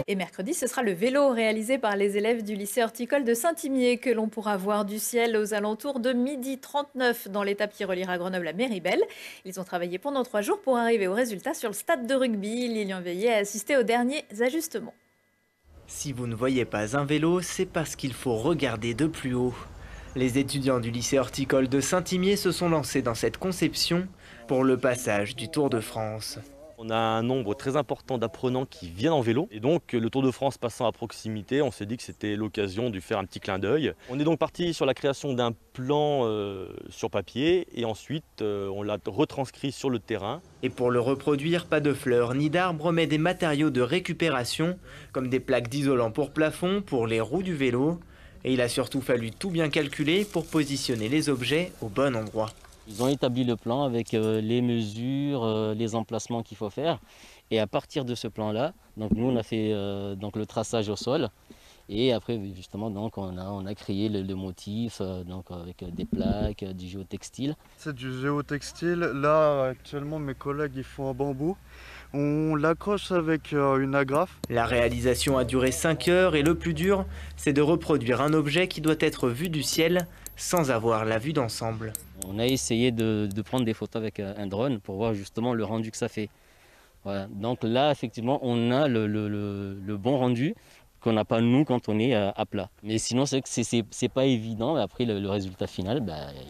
Et mercredi, ce sera le vélo réalisé par les élèves du lycée horticole de Saint-Imier que l'on pourra voir du ciel aux alentours de 12h39 dans l'étape qui reliera Grenoble à Méribel. Ils ont travaillé pendant 3 jours pour arriver au résultat sur le stade de rugby. Lilian Veillet a assisté aux derniers ajustements. Si vous ne voyez pas un vélo, c'est parce qu'il faut regarder de plus haut. Les étudiants du lycée horticole de Saint-Imier se sont lancés dans cette conception pour le passage du Tour de France. On a un nombre très important d'apprenants qui viennent en vélo. Et donc, le Tour de France passant à proximité, on s'est dit que c'était l'occasion de faire un petit clin d'œil. On est donc parti sur la création d'un plan sur papier et ensuite on l'a retranscrit sur le terrain. Et pour le reproduire, pas de fleurs ni d'arbres, mais des matériaux de récupération, comme des plaques d'isolant pour plafond, pour les roues du vélo. Et il a surtout fallu tout bien calculer pour positionner les objets au bon endroit. Ils ont établi le plan avec les mesures, les emplacements qu'il faut faire. Et à partir de ce plan-là, donc nous on a fait donc le traçage au sol. Et après justement donc on a créé le motif donc avec des plaques, du géotextile. C'est du géotextile. Là actuellement mes collègues ils font en bambou. On l'accroche avec une agrafe. La réalisation a duré 5 heures et le plus dur, c'est de reproduire un objet qui doit être vu du ciel sans avoir la vue d'ensemble. On a essayé de prendre des photos avec un drone pour voir justement le rendu que ça fait. Voilà. Donc là, effectivement, on a le bon rendu qu'on n'a pas nous quand on est à plat. Mais sinon, c'est que c'est pas évident. Après, le résultat final,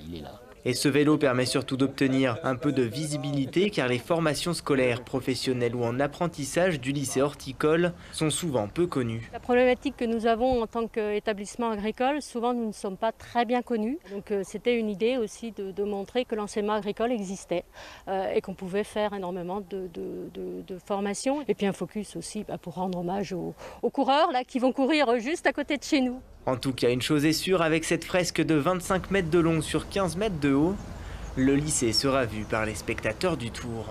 il est là. Et ce vélo permet surtout d'obtenir un peu de visibilité car les formations scolaires, professionnelles ou en apprentissage du lycée horticole sont souvent peu connues. La problématique que nous avons en tant qu'établissement agricole, souvent nous ne sommes pas très bien connus. Donc c'était une idée aussi de montrer que l'enseignement agricole existait et qu'on pouvait faire énormément de formations. Et puis un focus aussi pour rendre hommage aux coureurs là, qui vont courir juste à côté de chez nous. En tout cas, une chose est sûre, avec cette fresque de 25 mètres de long sur 15 mètres de haut, le lycée sera vu par les spectateurs du Tour.